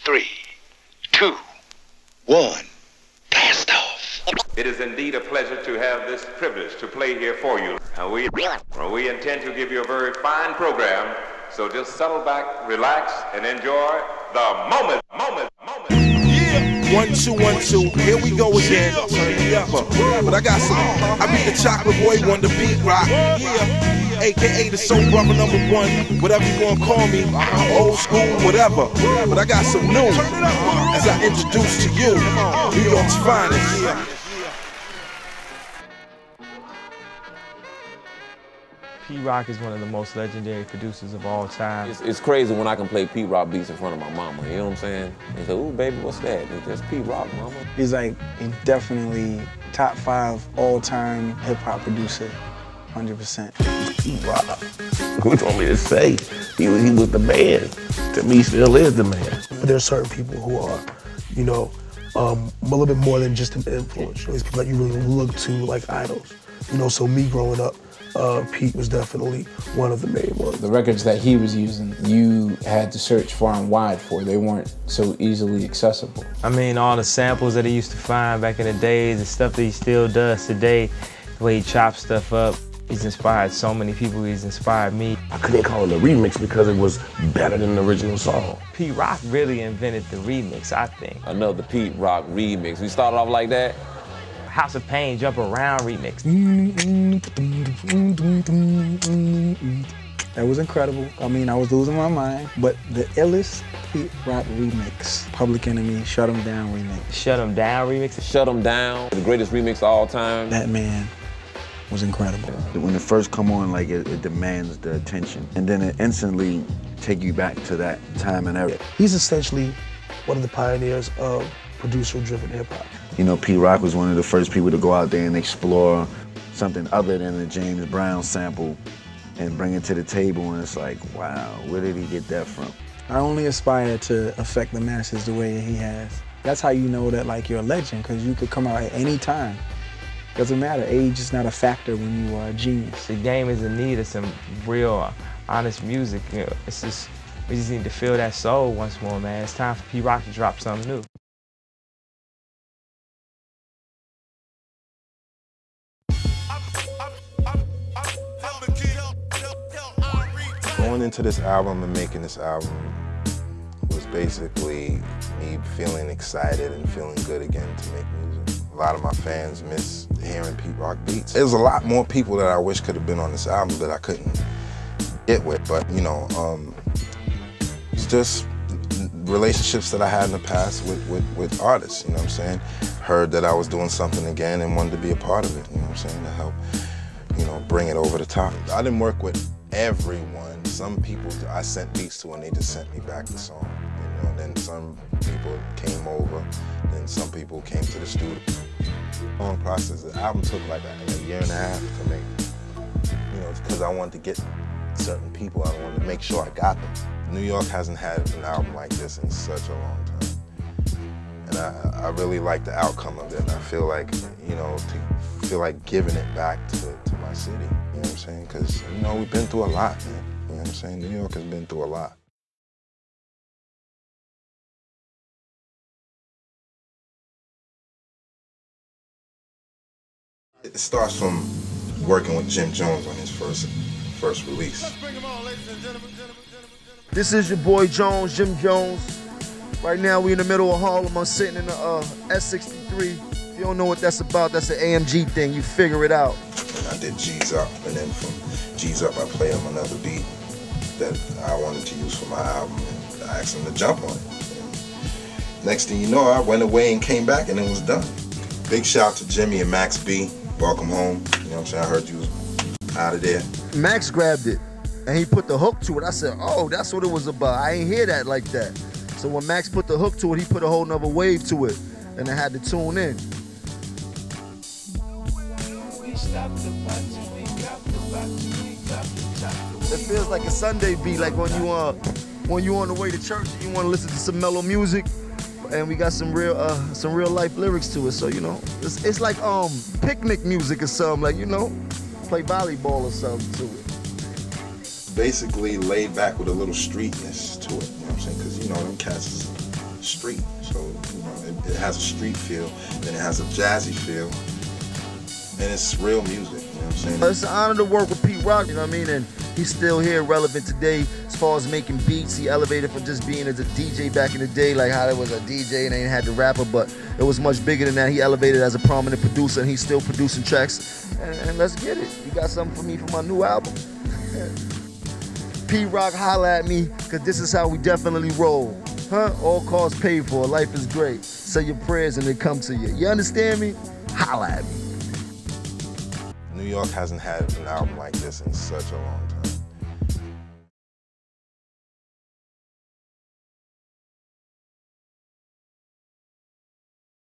3, 2, 1, blast off. It is indeed a pleasure to have this privilege to play here for you. We intend to give you a very fine program, so just settle back, relax, and enjoy the moment. Yeah. 1, 2, 1, 2. Here we go again. Turn me up. But I got some. I be the chocolate boy, one the beat rock. Yeah. AKA the soul brother #1. Whatever you wanna call me. Old school, whatever. But I got some new. As I introduce to you, New York's finest. P-Rock is one of the most legendary producers of all time. It's crazy when I can play P-Rock beats in front of my mama, you know what I'm saying? They say, ooh, baby, what's that? It's just P-Rock, mama. He's like definitely top 5 all-time hip-hop producer, 100%. P-Rock. What you want me to say? He was the man. To me, still is the man. There are certain people who are, you know, a little bit more than just an influence. There's people that you really look to like idols. You know, so me growing up, Pete was definitely one of the main ones. The records that he was using, you had to search far and wide for. They weren't so easily accessible. I mean, all the samples that he used to find back in the days, the stuff that he still does today, the way he chops stuff up. He's inspired so many people. He's inspired me. I couldn't call it a remix because it was better than the original song. P-Rock really invented the remix, I think. Another P-Rock remix. We started off like that. House of Pain Jump Around remix. That was incredible. I mean, I was losing my mind. But the illest P-Rock remix, Public Enemy, Shut 'Em Down remix. Shut 'Em Down remix? Shut 'Em Down, the greatest remix of all time. That man was incredible. When it first come on, like it demands the attention. And then it instantly take you back to that time and era. He's essentially one of the pioneers of producer-driven hip-hop. You know, P-Rock was one of the first people to go out there and explore something other than the James Brown sample and bring it to the table, and it's like, wow, where did he get that from? I only aspire to affect the masses the way he has. That's how you know that like you're a legend, because you could come out at any time. Doesn't matter, age is not a factor when you are a genius. The game is in need of some real, honest music. You know, it's just, we just need to feel that soul once more, man. It's time for P-Rock to drop something new. Going into this album and making this album was basically me feeling excited and feeling good again to make music. A lot of my fans miss hearing P-Rock beats. There's a lot more people that I wish could have been on this album that I couldn't get with, but you know, it's just relationships that I had in the past with artists, you know what I'm saying? Heard that I was doing something again and wanted to be a part of it, you know what I'm saying, to help, you know, bring it over the top. I didn't work with everyone. Some people I sent beats to and they just sent me back the song. You know, then some people came over, then some people came to the studio. Long process. The album took like a year and a half to make. You know, because I wanted to get certain people. I wanted to make sure I got them. New York hasn't had an album like this in such a long time. And I really like the outcome of it. And I feel like, you know, feel like giving it back to my city. You know what I'm saying? Because, you know, we've been through a lot, man. You know what I'm saying? New York has been through a lot. It starts from working with Jim Jones on his first release. This is your boy Jones, Jim Jones. Right now we in the middle of Harlem. I'm sitting in the S63. If you don't know what that's about, that's an AMG thing. You figure it out. And I did G's Up, and then from G's Up I played him another beat that I wanted to use for my album, and I asked him to jump on it. And next thing you know, I went away and came back and it was done. Big shout out to Jimmy and Max B. Welcome home. You know what I'm saying? I heard you was out of there. Max grabbed it and he put the hook to it. I said, oh, that's what it was about. I ain't hear that like that. So when Max put the hook to it, he put a whole nother wave to it, and I had to tune in. It feels like a Sunday beat, like when you on the way to church and you want to listen to some mellow music, and we got some real life lyrics to it. So you know, it's like picnic music or something, like, you know, play volleyball or something to it. Basically laid back with a little streetness to it, you know what I'm saying? Because, you know, them cats is street. So, you know, it has a street feel, then it has a jazzy feel, and it's real music, you know what I'm saying? It's an honor to work with Pete Rock, you know what I mean? And he's still here, relevant today as far as making beats. He elevated from just being as a DJ back in the day, like how there was a DJ and they had the rapper, but it was much bigger than that. He elevated as a prominent producer, and he's still producing tracks. And let's get it. You got something for me for my new album? Pete Rock, holla at me, because this is how we definitely roll. Huh? All costs paid for. Life is great. Say your prayers and they come to you. You understand me? Holla at me. New York hasn't had an album like this in such a long time.